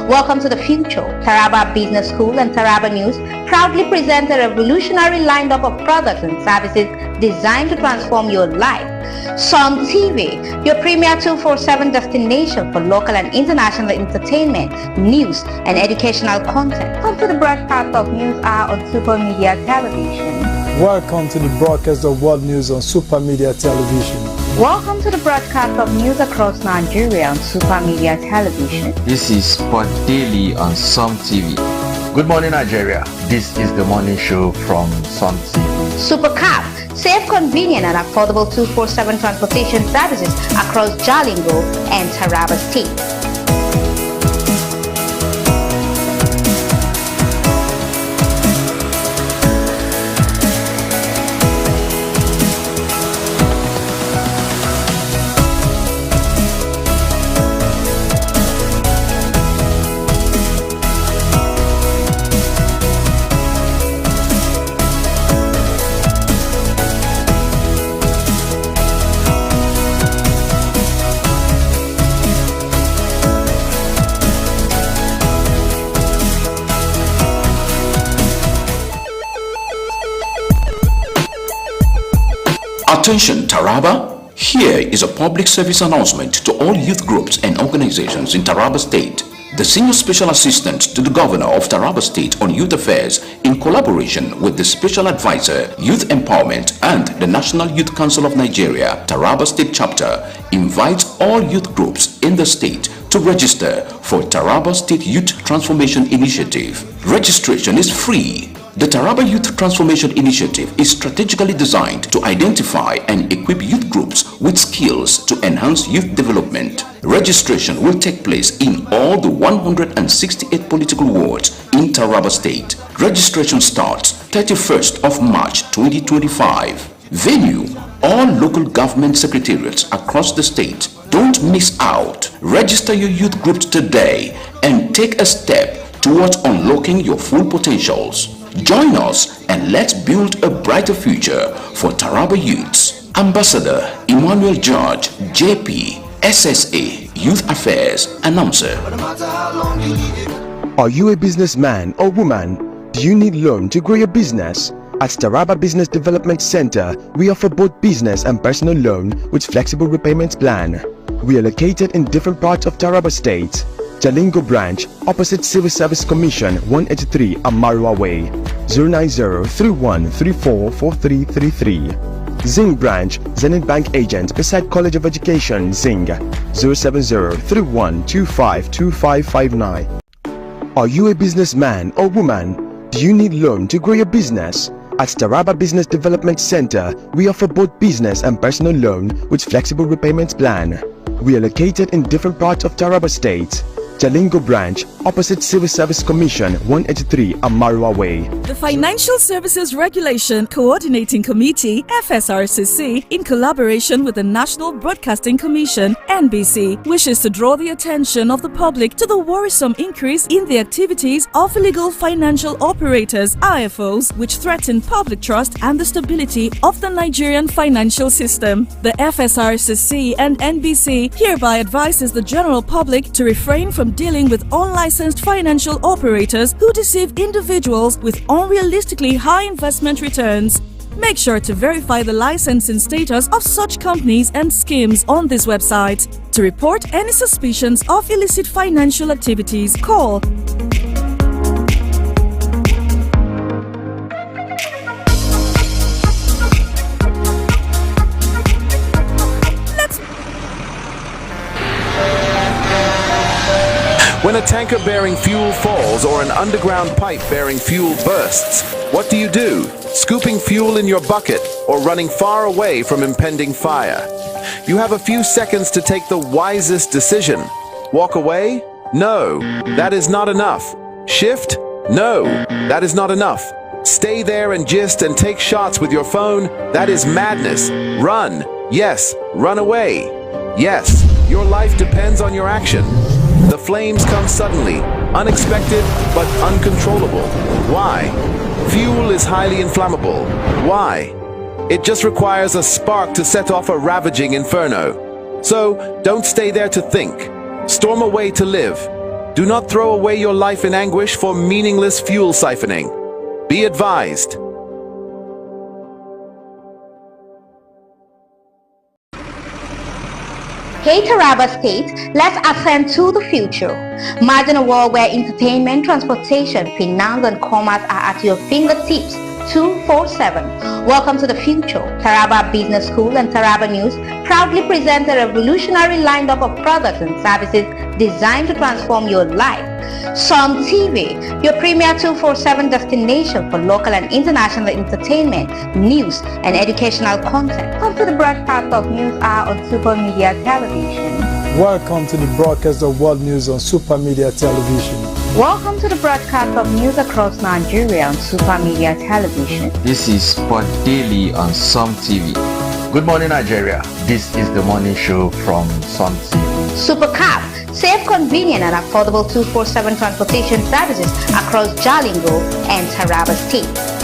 Welcome to the future. Taraba Business School and Taraba News proudly present a revolutionary lineup of products and services designed to transform your life. Sun TV, your premier 247 destination for local and international entertainment, news, and educational content. Come to the broadcast of News Hour on Super Media Television. Welcome to the broadcast of World News on Super Media Television. Welcome to the broadcast of news across Nigeria on Super Media Television. This is Sport Daily on Sun TV. Good morning, Nigeria. This is the morning show from Sun TV. Super Cap, safe, convenient, and affordable 247 transportation services across Jalingo and Taraba State. Attention Taraba, here is a public service announcement to all youth groups and organizations in Taraba State. The Senior Special Assistant to the Governor of Taraba State on Youth Affairs, in collaboration with the Special Advisor, Youth Empowerment and the National Youth Council of Nigeria, Taraba State Chapter, invites all youth groups in the state to register for Taraba State Youth Transformation Initiative. Registration is free. The Taraba Youth Transformation Initiative is strategically designed to identify and equip youth groups with skills to enhance youth development. Registration will take place in all the 168 political wards in Taraba State. Registration starts 31st of March 2025. Venue: all local government secretariats across the state. Don't miss out. Register your youth groups today and take a step towards unlocking your full potentials. Join us and let's build a brighter future for Taraba youths. Ambassador Emmanuel George, JP, SSA, Youth Affairs, Announcer. Are you a businessman or woman? Do you need loan to grow your business? At Taraba Business Development Center, we offer both business and personal loan with flexible repayment plan. We are located in different parts of Taraba State. Jalingo branch, opposite Civil Service Commission, 183 Amarua Way, 090-3134-4333. Zing branch, Zenith Bank agent beside College of Education, Zing, 070-3125-2559. Are you a businessman or woman? Do you need loan to grow your business? At Taraba Business Development Center, we offer both business and personal loan with flexible repayment plan. We are located in different parts of Taraba State. Jalingo branch, opposite Civil Service Commission, 183 Amarua Way. The Financial Services Regulation Coordinating Committee, FSRCC, in collaboration with the National Broadcasting Commission, NBC, wishes to draw the attention of the public to the worrisome increase in the activities of illegal financial operators, IFOs, which threaten public trust and the stability of the Nigerian financial system. The FSRCC and NBC hereby advises the general public to refrain from dealing with unlicensed financial operators who deceive individuals with unrealistically high investment returns. Make sure to verify the licensing status of such companies and schemes on this website. To report any suspicions of illicit financial activities, call When a tanker bearing fuel falls or an underground pipe bearing fuel bursts, what do? Scooping fuel in your bucket or running far away from impending fire? You have a few seconds to take the wisest decision. Walk away? No, that is not enough. Shift? No, that is not enough. Stay there and gist and take shots with your phone? That is madness. Run. Yes, run away. Yes, your life depends on your action. The flames come suddenly, unexpected but uncontrollable. Why? Fuel is highly inflammable. Why? It just requires a spark to set off a ravaging inferno. So, don't stay there to think. Storm away to live. Do not throw away your life in anguish for meaningless fuel siphoning. Be advised. Hey Taraba State, let's ascend to the future. Imagine a world where entertainment, transportation, finance and commerce are at your fingertips 247. Welcome to the future. Taraba Business School and Taraba News proudly present a revolutionary lineup of products and services designed to transform your life. Som TV, your premier 247 destination for local and international entertainment, news and educational content. Come to the broadcast of News Hour on Super Media Television. Welcome to the broadcast of World News on Super Media Television. Welcome to the broadcast of news across Nigeria on Super Media Television. This is Sport Daily on Som TV. Good morning, Nigeria. This is the morning show from Sun TV. Super Cab, safe, convenient and affordable 247 transportation services across Jalingo and Taraba State.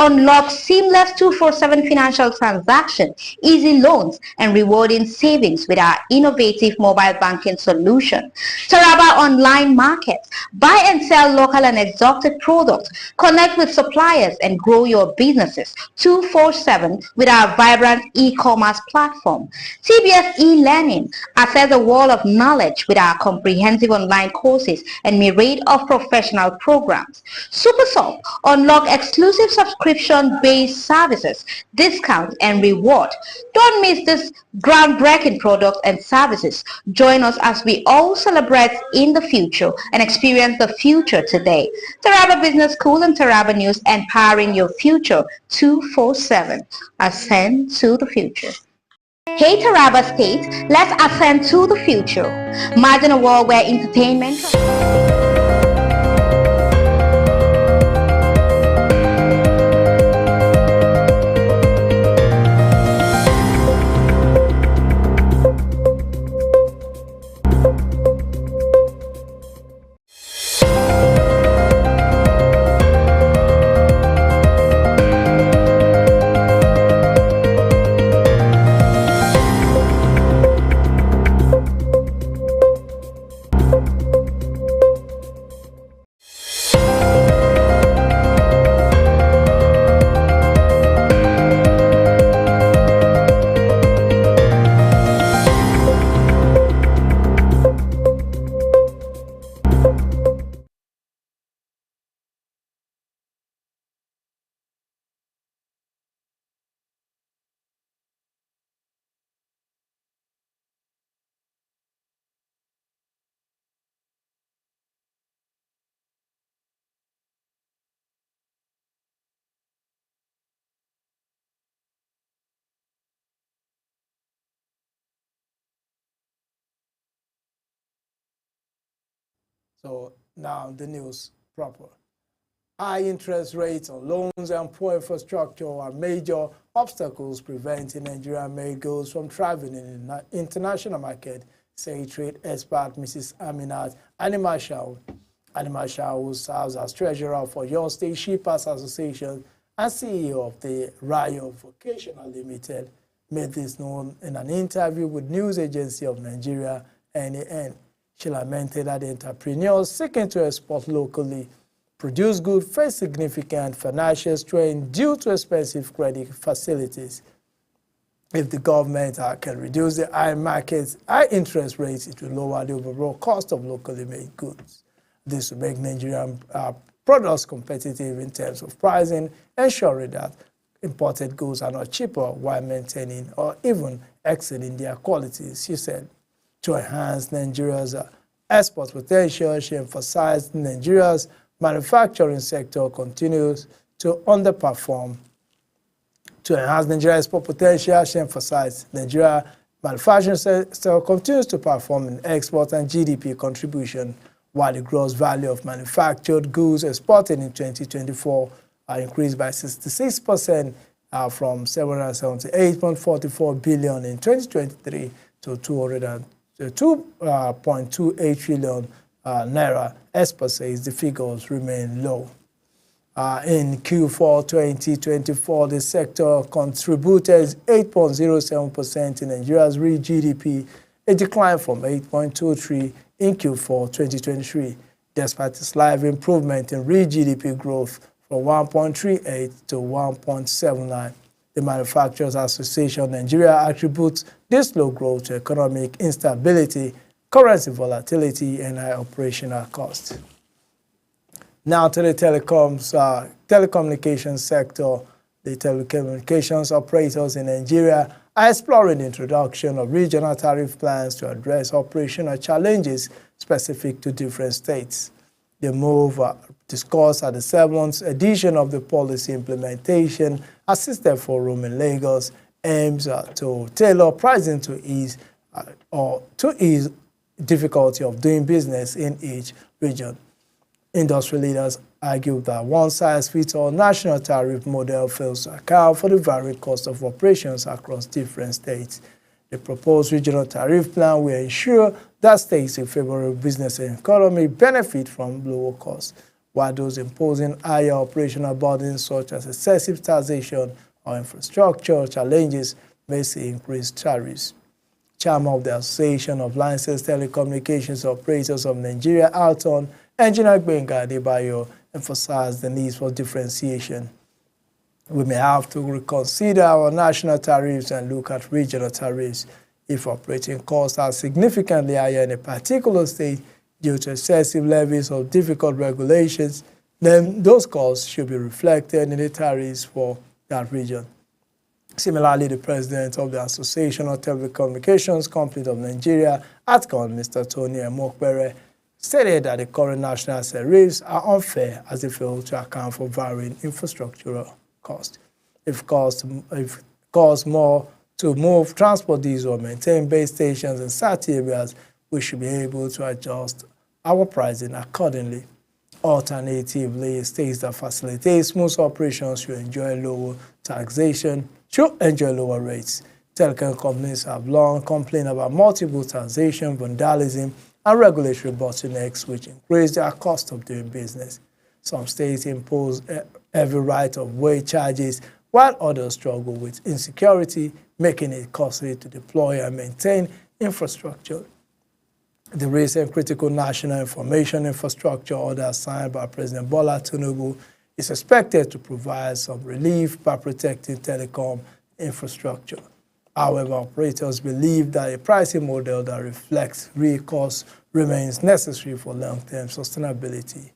Unlock seamless 247 financial transaction, easy loans and rewarding savings with our innovative mobile banking solution. Taraba Online Markets. Buy and sell local and exotic products. Connect with suppliers and grow your businesses 247 with our vibrant e-commerce platform. TBS e-learning. Access a wall of knowledge with our comprehensive online courses and myriad of professional programs. SuperSoft. Unlock exclusive subscription subscription-based services, discounts, and reward. Don't miss this groundbreaking product and services. Join us as we all celebrate in the future and experience the future today. Taraba Business School and Taraba News, empowering your future 247. Ascend to the future. Hey Taraba State, let's ascend to the future. Imagine a world where entertainment... So now the news proper. High interest rates on loans and poor infrastructure are major obstacles preventing Nigerian goods from thriving in the international market, say trade expert Mrs. Aminat Animashau. Animashau, who serves as treasurer for Your State Shippers Association and CEO of the Rayo Vocational Limited, made this known in an interview with News Agency of Nigeria, NAN. She lamented that the entrepreneurs seeking to export locally produce goods face significant financial strain due to expensive credit facilities. If the government can reduce the high interest rates, it will lower the overall cost of locally made goods. This will make Nigerian products competitive in terms of pricing, ensuring that imported goods are not cheaper while maintaining or even exceeding their qualities, she said. To enhance Nigeria's export potential, she emphasized Nigeria's manufacturing sector continues to underperform. To enhance Nigeria's export potential, she emphasized Nigeria's manufacturing sector continues to perform in export and GDP contribution, while the gross value of manufactured goods exported in 2024 increased by 66% from 778.44 billion in 2023 to 2.28 trillion naira. Experts says the figures remain low. In Q4 2024, the sector contributed 8.07% in Nigeria's real GDP, a decline from 8.23 in Q4 2023, despite a slight improvement in real GDP growth from 1.38 to 1.79. The Manufacturers Association Nigeria attributes this low growth to economic instability, currency volatility, and high operational costs. Now to the telecommunications sector. The telecommunications operators in Nigeria are exploring the introduction of regional tariff plans to address operational challenges specific to different states. The move discussed at the 7th edition of the Policy Implementation Assisted Forum in Lagos aims to tailor pricing to ease difficulty of doing business in each region. Industry leaders argue that one-size-fits-all national tariff model fails to account for the varying cost of operations across different states. The proposed regional tariff plan will ensure that states in favorable business and economy benefit from lower costs, while those imposing higher operational burdens such as excessive taxation or infrastructure challenges may see increased tariffs. Chairman of the Association of Licensed Telecommunications Operators of Nigeria, Alton, Engineer Gbenga Adebayo, emphasized the need for differentiation. We may have to reconsider our national tariffs and look at regional tariffs. If operating costs are significantly higher in a particular state due to excessive levies or difficult regulations, then those costs should be reflected in the tariffs for that region. Similarly, the president of the Association of Telecommunications Companies of Nigeria, ATCON, Mr. Tony Emokpere, stated that the current national tariffs are unfair as they fail to account for varying infrastructural costs. If it costs more to move transport diesel or maintain base stations in certain areas, we should be able to adjust our pricing accordingly. Alternatively, states that facilitate smooth operations should enjoy lower taxation, should enjoy lower rates. Telecom companies have long complained about multiple taxation, vandalism, and regulatory bottlenecks, which increase their cost of doing business. Some states impose heavy right-of-way charges, while others struggle with insecurity, making it costly to deploy and maintain infrastructure. The recent critical national information infrastructure order signed by President Bola Tinubu is expected to provide some relief by protecting telecom infrastructure. However, operators believe that a pricing model that reflects real costs remains necessary for long-term sustainability.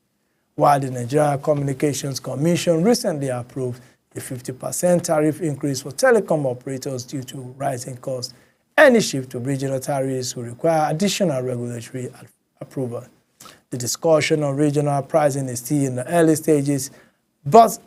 While the Nigerian Communications Commission recently approved a 50% tariff increase for telecom operators due to rising costs, any shift to regional tariffs will require additional regulatory approval. The discussion on regional pricing is still in the early stages, but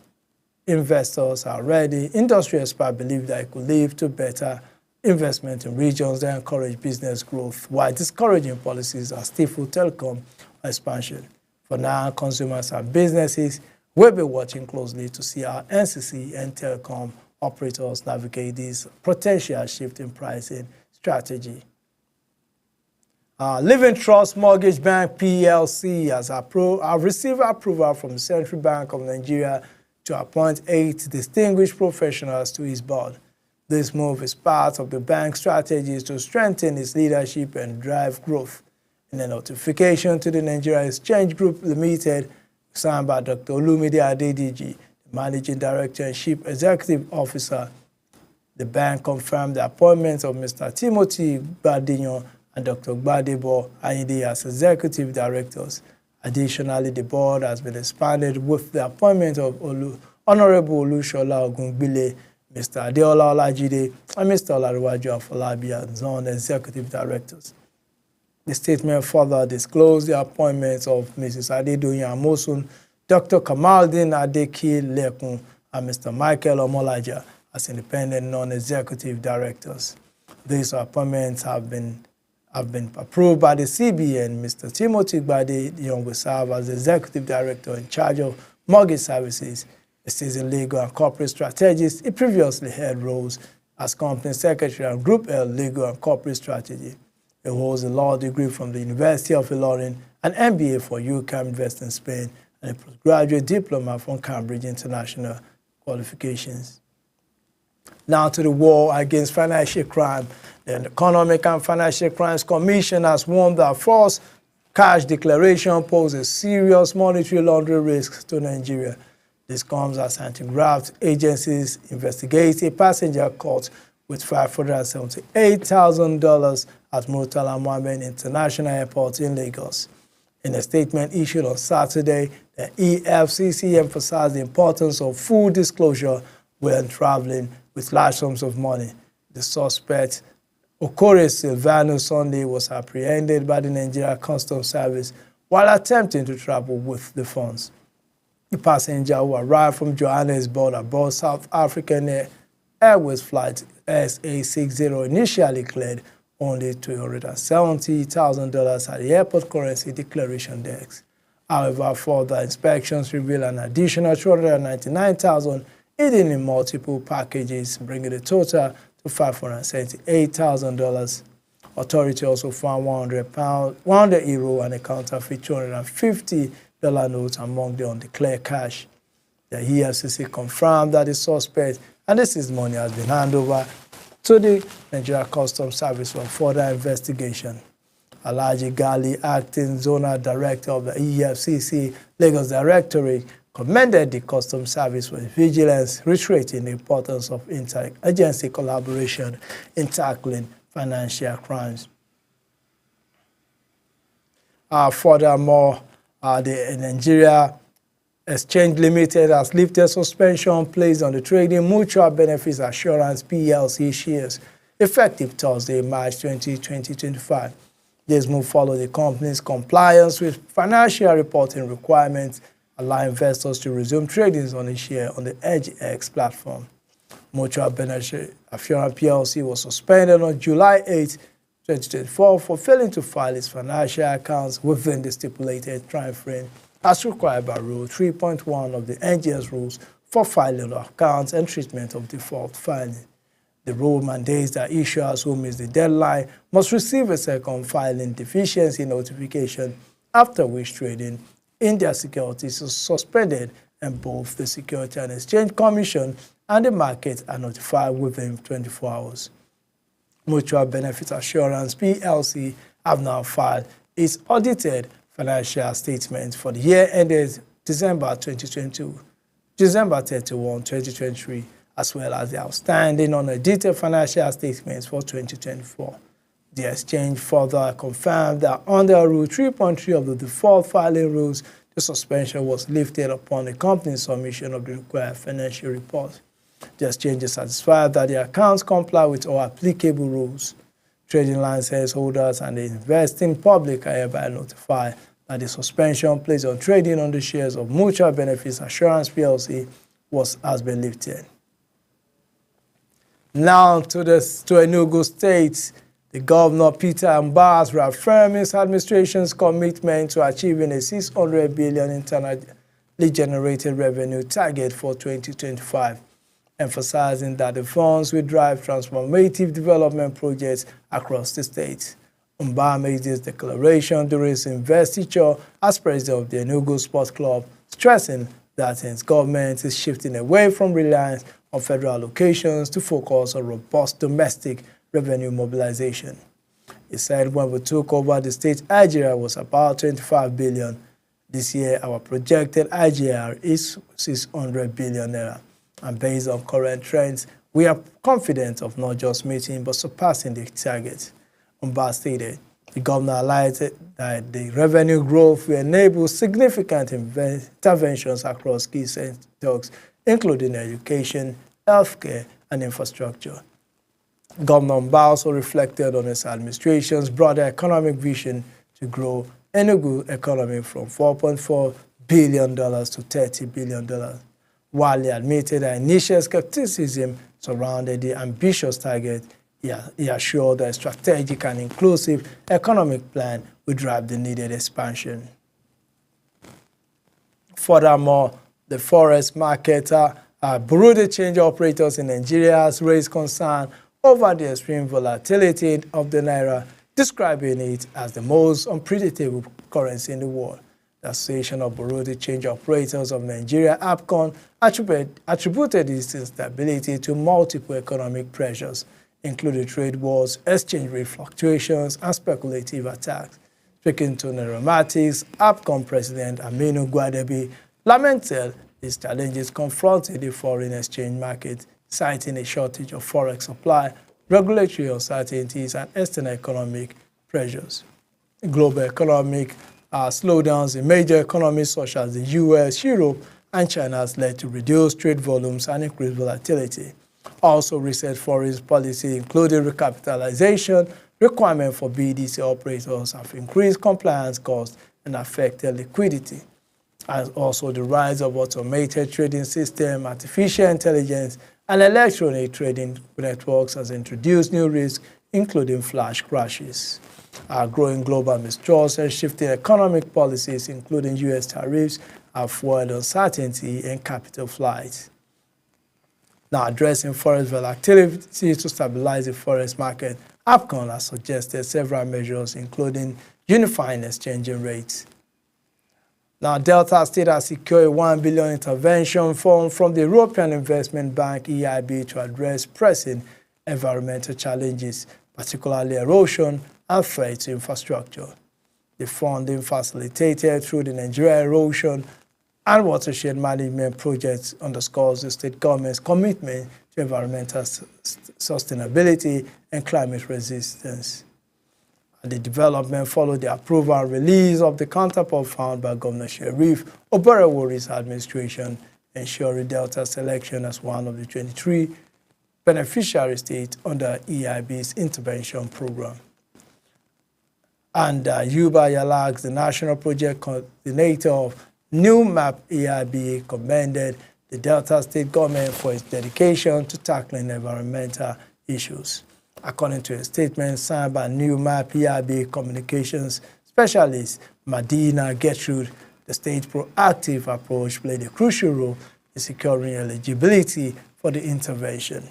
investors are ready. Industry experts believe that it could lead to better investment in regions that encourage business growth, while discouraging policies that stifle telecom expansion. For now, consumers and businesses will be watching closely to see how NCC and telecom operators navigate this potential shift in pricing strategy. Living Trust Mortgage Bank PLC has received approval from the Central Bank of Nigeria to appoint 8 distinguished professionals to its board. This move is part of the bank's strategies to strengthen its leadership and drive growth. In a notification to the Nigeria Exchange Group Limited, signed by Dr. Olumide Adedeji, the Managing Director and Chief Executive Officer, the bank confirmed the appointments of Mr. Timothy Gbadinyo and Dr. Gbadebo Ayinde as executive directors. Additionally, the board has been expanded with the appointment of Honorable Olushola Ogungbile, Mr. Adeola Olajide, and Mr. Olariwaju Afolabi as non-executive directors. The statement further disclosed the appointments of Mrs. Adedoyin Amosun, Dr. Kamaldeen Adeki-Lekun, and Mr. Michael Omolaja as independent non-executive directors. These appointments have been approved by the CBN. Mr. Timothy Gbadinyo will serve as the executive director in charge of mortgage services, seasoned legal and corporate strategist. He previously held roles as company secretary and group head legal and corporate strategy. He holds a law degree from the University of Ilorin, an MBA for UCAM Invest in Spain, and a postgraduate diploma from Cambridge International Qualifications. Now to the war against financial crime. The Economic and Financial Crimes Commission has warned that false cash declaration poses serious monetary laundering risks to Nigeria. This comes as anti-graft agencies investigate a passenger caught with $578,000 at Murtala Mohammed International Airport in Lagos. In a statement issued on Saturday, the EFCC emphasized the importance of full disclosure when traveling with large sums of money. The suspect, Okore Silvano Sunday, was apprehended by the Nigeria Customs Service while attempting to travel with the funds. The passenger who arrived from Johannesburg aboard South African Airways flight SA60 initially cleared only $270,000 at the airport currency declaration desk. However, further inspections revealed an additional $299,000 hidden in multiple packages, bringing the total to $578,000. Authorities also found €100 and a counterfeit $250 note among the undeclared cash. The EFCC confirmed that the suspect and the seized money has been handed over to the Nigeria Customs Service for further investigation. Alhaji Gali, acting zonal director of the EFCC Lagos Directorate, commended the Customs Service for its vigilance, reiterating the importance of interagency collaboration in tackling financial crimes. Furthermore, the Nigeria Exchange Limited has lifted suspension placed on the trading Mutual Benefits Assurance PLC shares effective Thursday, March 2025. This move followed the company's compliance with financial reporting requirements, allowing investors to resume tradings on the share on the EdgeX platform. Mutual Benefits Assurance PLC was suspended on July 8, 2024 for failing to file its financial accounts within the stipulated time frame as required by Rule 3.1 of the NGS rules for filing of accounts and treatment of default filing. The rule mandates that issuers who miss the deadline must receive a second filing deficiency notification, after which trading in their securities is suspended, and both the Securities and Exchange Commission and the market are notified within 24 hours. Mutual Benefits Assurance PLC have now filed its audited financial statements for the year ended December 31, 2023, as well as the outstanding unaudited financial statements for 2024. The exchange further confirmed that under Rule 3.3 of the default filing rules, the suspension was lifted upon the company's submission of the required financial report. The exchange is satisfied that the accounts comply with all applicable rules. Trading license holders and the investing public are hereby notified that the suspension placed on trading on the shares of Mutual Benefits Assurance PLC has been lifted. Now to Enugu State, the Governor Peter Mbah reaffirmed his administration's commitment to achieving a 600 billion internally generated revenue target for 2025, emphasizing that the funds will drive transformative development projects across the state. Mbah made this declaration during his investiture as president of the Enugu Sports Club, stressing that his government is shifting away from reliance on federal allocations to focus on robust domestic revenue mobilization. He said when we took over the state, IGR was about 25 billion. This year, our projected IGR is 600 billion naira. And based on current trends, we are confident of not just meeting but surpassing the target. Mbah stated, the governor highlighted that the revenue growth will enable significant interventions across key sectors, including education, healthcare, and infrastructure. Governor Mbah also reflected on his administration's broader economic vision to grow Enugu economy from $4.4 billion to $30 billion. While he admitted that initial skepticism surrounded the ambitious target, he assured that a strategic and inclusive economic plan would drive the needed expansion. Furthermore, the forest marketer, Bureau de Change operators in Nigeria has raised concern over the extreme volatility of the Naira, describing it as the most unpredictable currency in the world. The Association of Bureau de Change Operators of Nigeria, APCON, attributed this instability to multiple economic pressures, including trade wars, exchange rate fluctuations, and speculative attacks. Speaking to Nairomatics, APCON President Aminu Gwadebi lamented these challenges confronting the foreign exchange market, citing a shortage of forex supply, regulatory uncertainties, and external economic pressures. Global economic slowdowns in major economies such as the US, Europe, and China has led to reduced trade volumes and increased volatility. Also, recent foreign policy, including recapitalization, requirement for BDC operators have increased compliance costs and affected liquidity. And also the rise of automated trading system, artificial intelligence, and electronic trading networks has introduced new risks, including flash crashes. Growing global mistrust and shifting economic policies, including U.S. tariffs, have fueled uncertainty in capital flight. Now, addressing forex volatility to stabilize the forex market, APCON has suggested several measures, including unifying exchanging rates. Now, Delta State has secured a $1 billion intervention fund from the European Investment Bank, EIB, to address pressing environmental challenges, particularly erosion and threats to infrastructure. The funding facilitated through the Nigeria Erosion and Watershed Management Project underscores the state government's commitment to environmental sustainability and climate resistance. The development followed the approval and release of the counterpart found by Governor Sheriff Oborevwori's administration, ensuring Delta's selection as one of the 23 beneficiary states under EIB's intervention program. And Yuba Yalax, the National Project Coordinator of New Map EIB, commended the Delta State government for its dedication to tackling environmental issues. According to a statement signed by New Map EIB communications specialist Madina Gertrude, the state's proactive approach played a crucial role in securing eligibility for the intervention.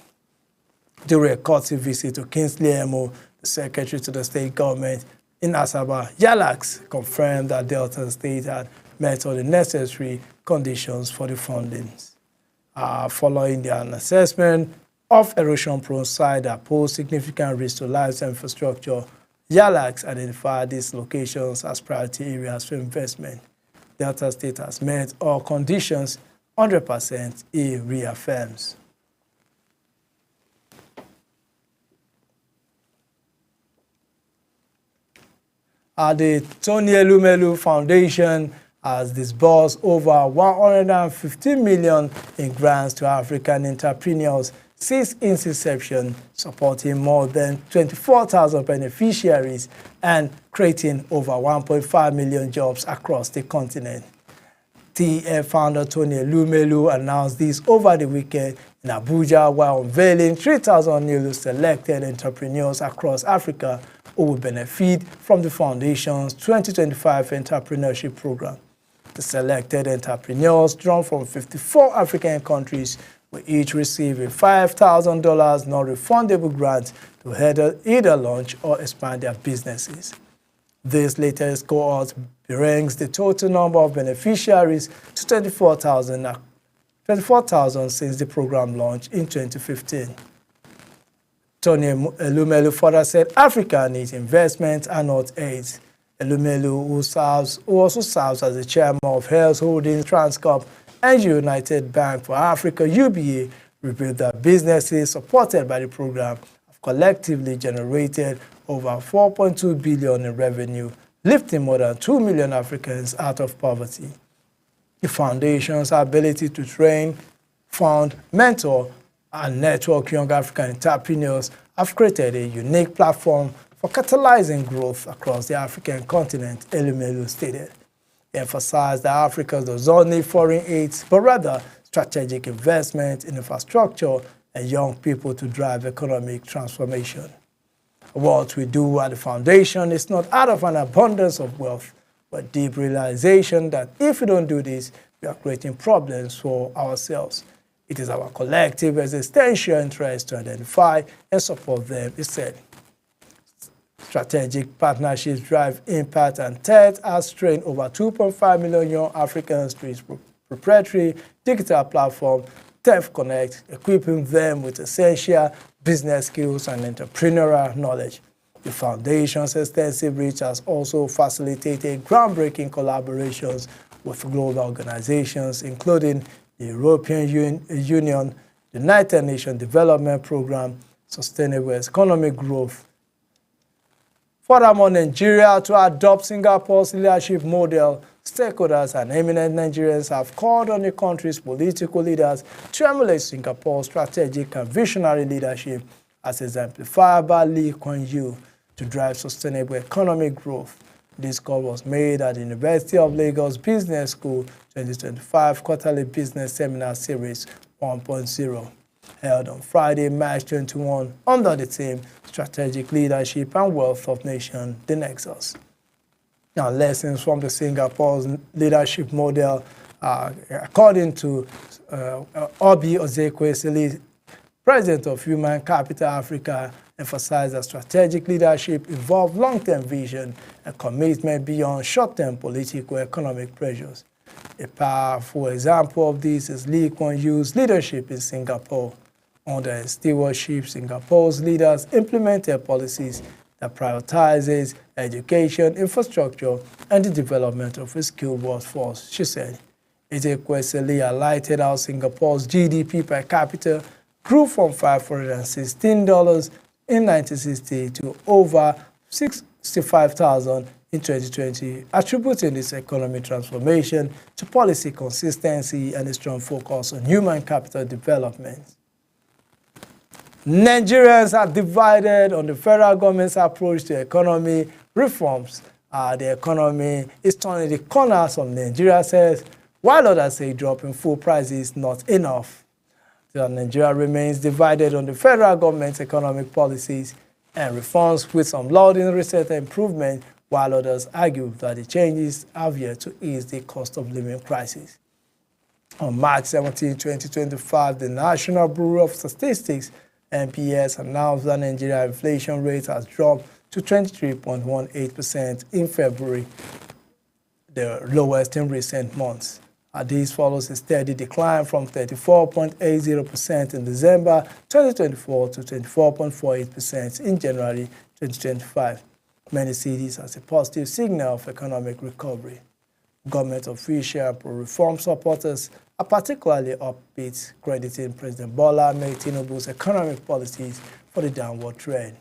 During a courtesy visit to Kingsley Emo, the secretary to the state government in Asaba, Yalax confirmed that Delta State had met all the necessary conditions for the fundings. Following an assessment of erosion-prone site that pose significant risk to lives and infrastructure, Yalax identified these locations as priority areas for investment. Delta State has met all conditions 100%, he reaffirms. The Tony Elumelu Foundation has disbursed over 150 million in grants to African entrepreneurs since its inception, supporting more than 24,000 beneficiaries and creating over 1.5 million jobs across the continent. TF founder Tony Elumelu announced this over the weekend in Abuja while unveiling 3,000 newly selected entrepreneurs across Africa who will benefit from the foundation's 2025 entrepreneurship program. The selected entrepreneurs drawn from 54 African countries will each receive a $5,000 non-refundable grant to either launch or expand their businesses. This latest cohort brings the total number of beneficiaries to 24,000 since the program launched in 2015. Tony Elumelu further said Africa needs investment and not aid. Elumelu, who also serves as the chairman of Health Holdings Transcorp and United Bank for Africa (UBA), revealed that businesses supported by the program have collectively generated over $4.2 billion in revenue, lifting more than 2 million Africans out of poverty. The foundation's ability to train, fund, mentor, and network young African entrepreneurs have created a unique platform for catalyzing growth across the African continent, Elumelu stated. He emphasized that Africa does not need foreign aid, but rather strategic investment in infrastructure and young people to drive economic transformation. What we do at the foundation is not out of an abundance of wealth, but deep realization that if we don't do this, we are creating problems for ourselves. It is our collective existential interest to identify and support them, he said. Strategic partnerships drive impact, and TED has trained over 2.5 million young Africans through its proprietary digital platform, TEF Connect, equipping them with essential business skills and entrepreneurial knowledge. The foundation's extensive reach has also facilitated groundbreaking collaborations with global organizations, including the European Union, the United Nations Development Programme, Sustainable Economic Growth. Furthermore, Nigeria to adopt Singapore's leadership model, stakeholders and eminent Nigerians have called on the country's political leaders to emulate Singapore's strategic and visionary leadership as exemplified by Lee Kuan Yew to drive sustainable economic growth. This call was made at the University of Lagos Business School 2025 Quarterly Business Seminar Series 1.0, held on Friday, March 21, under the theme Strategic Leadership and Wealth of Nation, the Nexus. Now, lessons from the Singapore's leadership model, according to Obi Ozekwesili, President of Human Capital Africa, emphasized that strategic leadership involves long-term vision and commitment beyond short-term political economic pressures. A powerful example of this is Lee Kuan Yew's leadership in Singapore. Under his stewardship, Singapore's leaders implemented policies that prioritizes education, infrastructure, and the development of a skilled workforce, she said. Ezekwesili highlighted how Singapore's GDP per capita grew from $516 in 1960 to over $6 65,000 in 2020, attributing this economic transformation to policy consistency and a strong focus on human capital development. Nigerians are divided on the federal government's approach to economy reforms. The economy is turning the corner, some Nigeria says, while others say dropping food prices is not enough. Nigeria remains divided on the federal government's economic policies and reforms, with some lauding recent improvement, while others argue that the changes have yet to ease the cost of living crisis. On March 17, 2025, the National Bureau of Statistics NBS announced that Nigeria inflation rate has dropped to 23.18% in February, the lowest in recent months. This follows a steady decline from 34.80% in December 2024 to 24.48% in January 2025. Many see this as a positive signal of economic recovery. Government officials and pro-reform supporters are particularly upbeat, crediting President Bola Ahmed Tinubu's economic policies for the downward trend.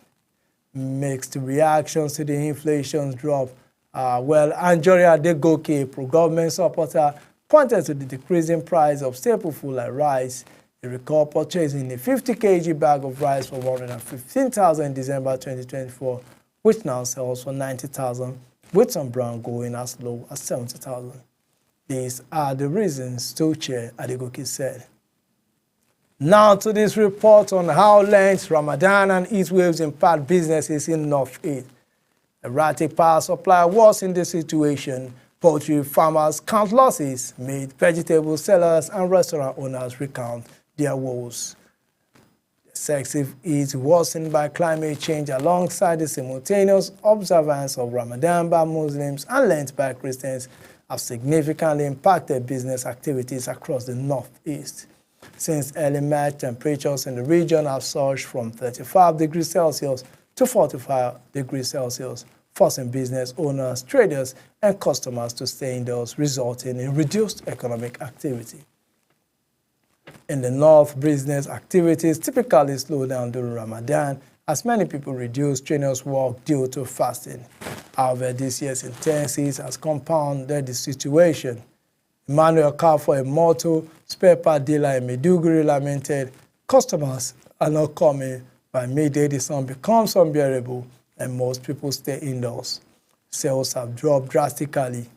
Mixed reactions to the inflation drop. Anjorin Adegoke, a pro-government supporter, pointed to the decreasing price of staple food like rice. He recalled purchasing a 50 kg bag of rice for 115,000 in December 2024, which now sells for 90,000, with some brand going as low as 70,000. These are the reasons, Chair Adegoke said. Now to this report on how Lent, Ramadan and heat waves impact businesses in North-East. Erratic power supply worsened the situation. Poultry farmers count losses, meat, vegetable sellers and restaurant owners recount their woes. Excessive heat worsened by climate change alongside the simultaneous observance of Ramadan by Muslims and Lent by Christians have significantly impacted business activities across the North-East. Since early March, temperatures in the region have surged from 35 degrees Celsius to 45 degrees Celsius, forcing business owners, traders, and customers to stay indoors, resulting in reduced economic activity. In the north, business activities typically slow down during Ramadan, as many people reduce strenuous work due to fasting. However, this year's intensity has compounded the situation. Emmanuel Kafo, a motor spare part dealer in Maiduguri, lamented, "Customers are not coming. By midday, the sun becomes unbearable and most people stay indoors. Sales have dropped drastically."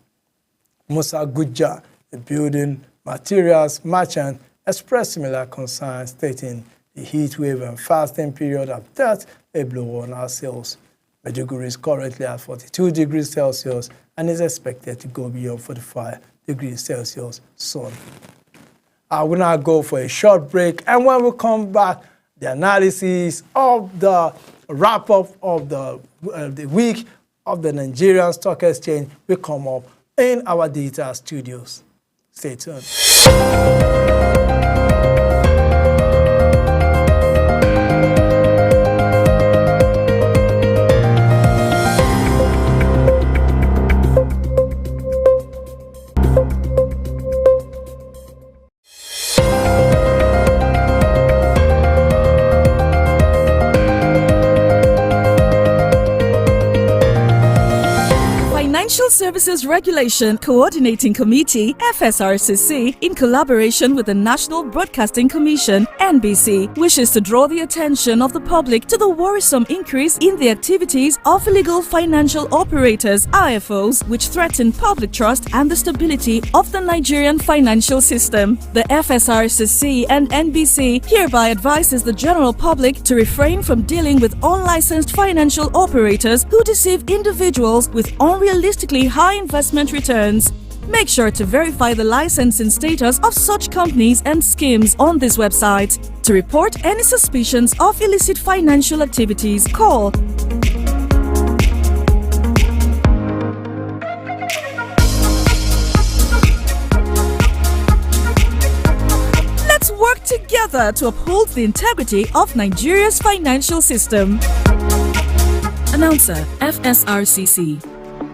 Musa Guja, a building materials merchant, expressed similar concerns, stating the heat wave and fasting period have dealt a blow on our sales. Maiduguri is currently at 42 degrees Celsius and is expected to go beyond 45 degrees Celsius soon. I will now go for a short break, and when we come back, the analysis of the wrap-up of the week of the Nigerian Stock Exchange will come up in our data studios. Stay tuned. Services Regulation Coordinating Committee (FSRCC), in collaboration with the National Broadcasting Commission (NBC), wishes to draw the attention of the public to the worrisome increase in the activities of illegal financial operators (IFOs), which threaten public trust and the stability of the Nigerian financial system. The FSRCC and NBC hereby advises the general public to refrain from dealing with unlicensed financial operators who deceive individuals with unrealistically high investment returns. Make sure to verify the licensing status of such companies and schemes on this website. To report any suspicions of illicit financial activities, call Let's work together to uphold the integrity of Nigeria's financial system. Announcer, FSRCC.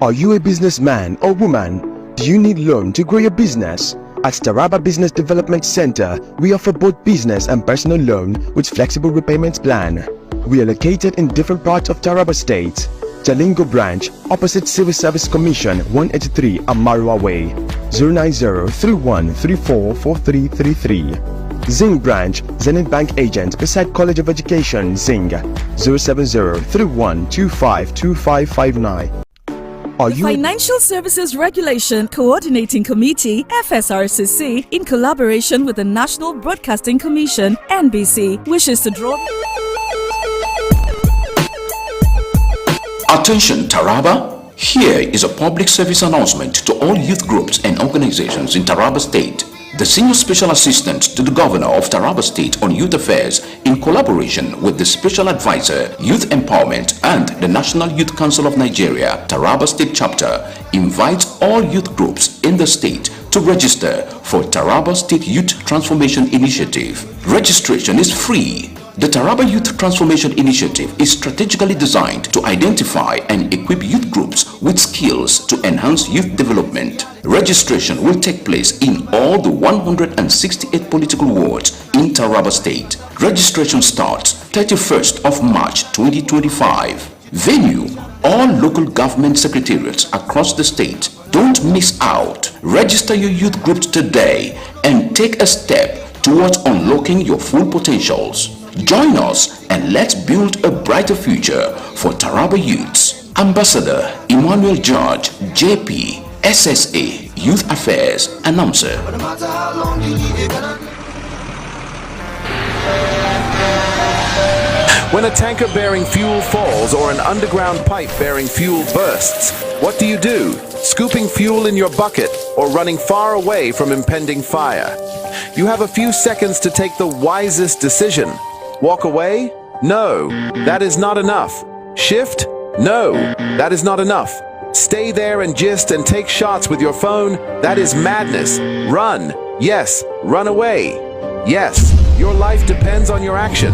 Are you a businessman or woman? Do you need loan to grow your business? At Taraba Business Development Center, we offer both business and personal loan with flexible repayment plan. We are located in different parts of Taraba State. Jalingo branch, opposite Civil Service Commission, 183 Amarua Way, 090-3134-4333. Zing branch, Zenith Bank agent beside College of Education, Zing, 070-3125-2559. Are The you Financial Services Regulation Coordinating Committee, FSRCC, in collaboration with the National Broadcasting Commission, NBC, wishes to draw... Attention Taraba! Here is a public service announcement to all youth groups and organizations in Taraba State. The Senior Special Assistant to the Governor of Taraba State on Youth Affairs, in collaboration with the Special Advisor, Youth Empowerment and the National Youth Council of Nigeria, Taraba State Chapter, invites all youth groups in the state to register for Taraba State Youth Transformation Initiative. Registration is free. The Taraba Youth Transformation Initiative is strategically designed to identify and equip youth groups with skills to enhance youth development. Registration will take place in all the 168 political wards in Taraba State. Registration starts 31st of March 2025. Venue: all local government secretariats across the state. Don't miss out. Register your youth groups today and take a step towards unlocking your full potentials. Join us and let's build a brighter future for Taraba youths. Ambassador Emmanuel George, JP, SSA, Youth Affairs, Announcer. When a tanker bearing fuel falls or an underground pipe bearing fuel bursts, what do? Scooping fuel in your bucket or running far away from impending fire? You have a few seconds to take the wisest decision. Walk away? No, that is not enough. Shift? No, that is not enough. Stay there and gist and take shots with your phone? That is madness. Run. Yes, run away. Yes, your life depends on your action.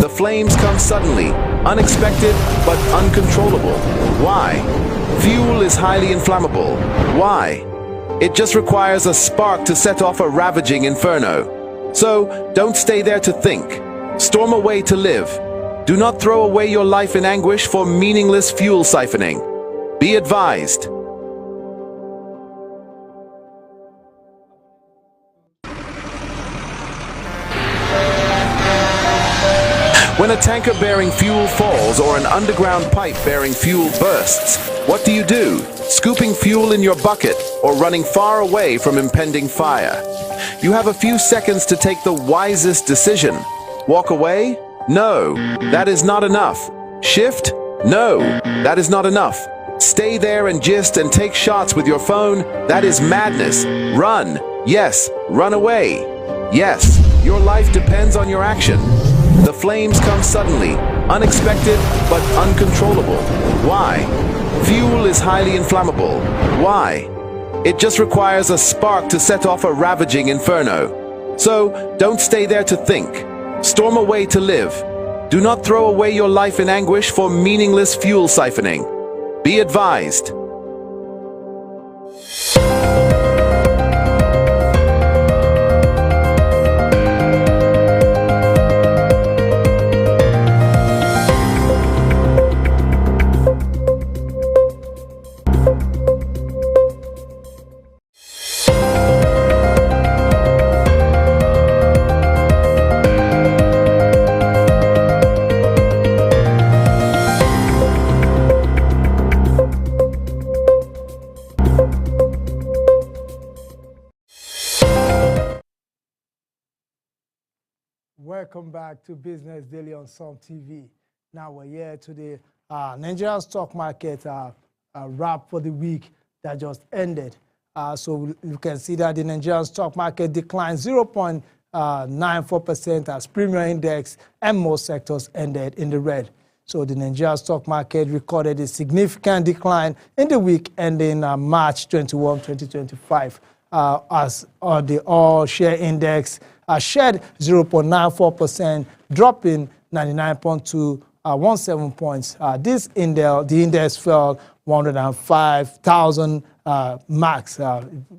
The flames come suddenly, unexpected but uncontrollable. Why? Fuel is highly inflammable. Why? It just requires a spark to set off a ravaging inferno. So, don't stay there to think. Storm away to live. Do not throw away your life in anguish for meaningless fuel siphoning. Be advised. When a tanker bearing fuel falls or an underground pipe bearing fuel bursts, what do? Scooping fuel in your bucket or running far away from impending fire? You have a few seconds to take the wisest decision. Walk away? No, that is not enough. Shift? No, that is not enough. Stay there and gist and take shots with your phone? That is madness. Run. Yes, run away. Yes, your life depends on your action. The flames come suddenly, unexpected but uncontrollable. Why? Fuel is highly inflammable. Why? It just requires a spark to set off a ravaging inferno. So, don't stay there to think. Storm away to live. Do not throw away your life in anguish for meaningless fuel siphoning. Be advised. Welcome back to Business Daily on Some TV. Now we're here to the Nigerian stock market wrap for the week that just ended. So you can see that the Nigerian stock market declined 0.94% as Premier Index and most sectors ended in the red. So the Nigerian stock market recorded a significant decline in the week ending March 21, 2025, as the all-share index shed 0.94%, dropping 99.217 points. The index fell 105,000 marks,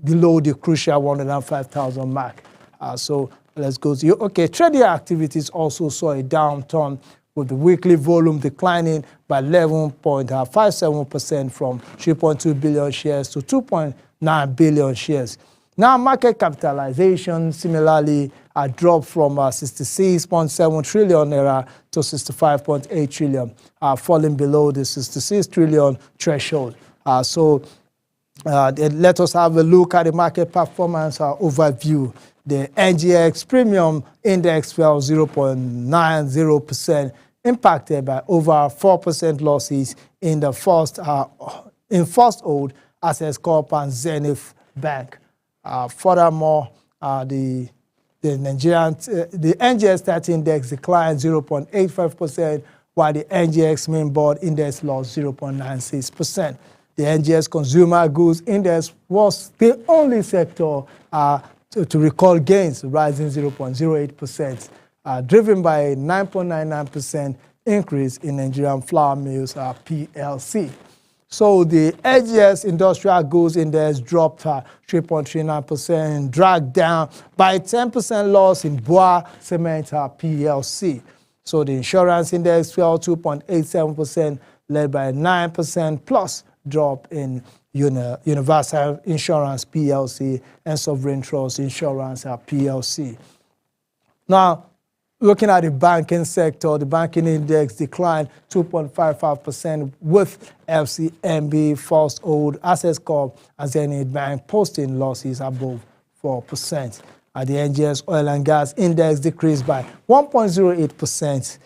below the crucial 105,000 mark. So let's go to trading activities also saw a downturn with the weekly volume declining by 11.57% from 3.2 billion shares to 2.9 billion shares. Now, market capitalization similarly dropped from 66.7 trillion naira to 65.8 trillion, falling below the 66 trillion threshold. Let us have a look at the market performance overview. The NGX Premium Index fell 0.90%, impacted by over 4% losses in the First Hold, Access Corp and Zenith Bank. Furthermore, the NGX 30 Index declined 0.85%, while the NGX Mainboard Index lost 0.96%. The NGX Consumer Goods Index was the only sector to record gains, rising 0.08%, driven by a 9.99% increase in Nigerian Flour Mills PLC. So the NGX Industrial Goods Index dropped 3.39%, dragged down by a 10% loss in BUA Cement PLC. So the Insurance Index fell 2.87%, led by a 9% plus drop in Universal Insurance PLC and Sovereign Trust Insurance PLC. Now, looking at the banking sector, the banking index declined 2.55%, with FCMB, First Hold, Access Corp, and Zenith Bank posting losses above 4%. The NGX Oil and Gas Index decreased by 1.08%.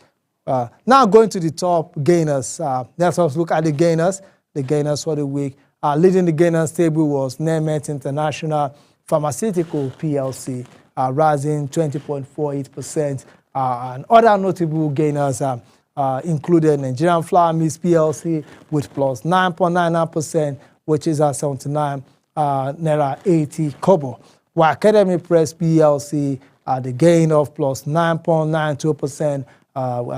Now going to the top gainers. Let us look at the gainers. The gainers for the week. Leading the gainers table was Nemet International Pharmaceutical PLC, rising 20.48%. And other notable gainers included Nigerian Flour Mills PLC with plus 9.99%, which is at 79 naira 80 kobo. While Academy Press PLC the gain of plus 9.92%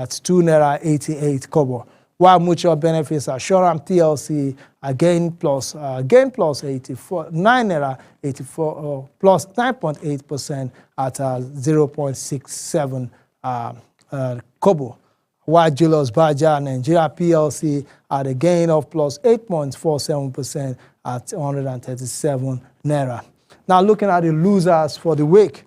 at 2 naira 88 kobo. While Mutual Benefits Assurance PLC gain plus 84 9 naira 84 plus 9.8% at 0.67 kobo. While Julius Baja Nigeria PLC at a gain of plus 8.47% at 137 naira. Now looking at the losers for the week.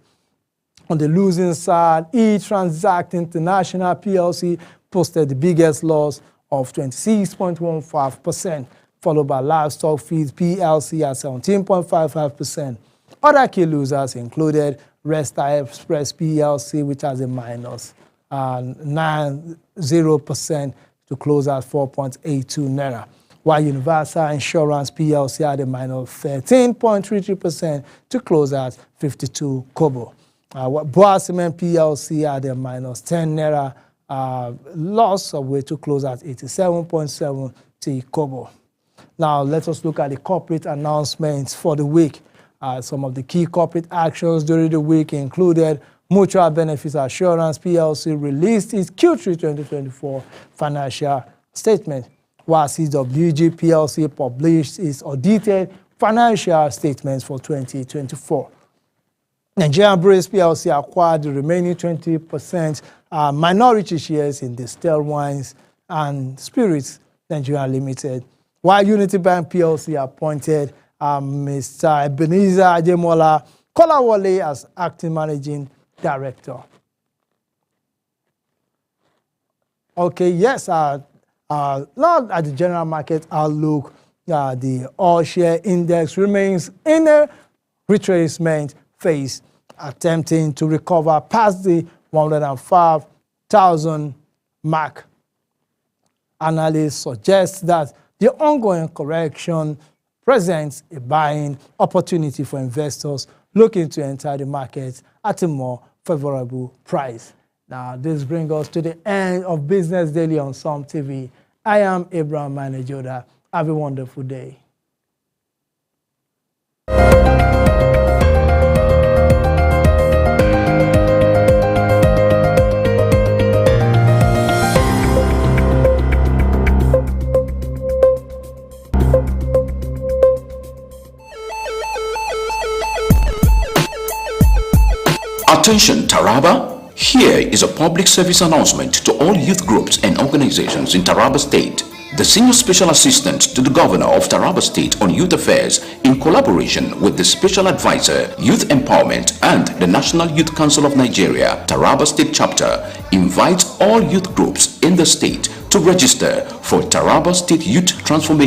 On the losing side, E-Transact International PLC posted the biggest loss of 26.15%, followed by Livestock Feeds PLC at 17.55%. Other key losers included Resta Express PLC, which has a minus 90% to close at 4.82 naira, while Universal Insurance PLC had a minus 13.33% to close at 52 kobo. BUA Cement PLC had a minus 10 naira loss of way to close at 87.70 kobo. Now let us look at the corporate announcements for the week. Some of the key corporate actions during the week included Mutual Benefits Assurance PLC released its Q3 2024 financial statement, while CWG PLC published its audited financial statements for 2024. Nigerian Breweries PLC acquired the remaining 20% minority shares in Distilled Wines and Spirits Nigeria Limited, while Unity Bank PLC appointed Mr. Ebenezer Ademola Kolawole as acting managing director. Okay, yes, now at the general market outlook, the all-share index remains in a retracement phase, attempting to recover past the 105,000 mark. Analysts suggest that the ongoing correction presents a buying opportunity for investors looking to enter the market at a more favorable price. Now, this brings us to the end of Business Daily on Som TV. I am Abraham Manajoda. Have a wonderful day. Attention Taraba, Here is a public service announcement to all youth groups and organizations in Taraba State. The Senior Special Assistant to the Governor of Taraba State on Youth Affairs, in collaboration with the Special Advisor, Youth Empowerment and the National Youth Council of Nigeria, Taraba State Chapter, invites all youth groups in the state to register for Taraba State Youth Transformation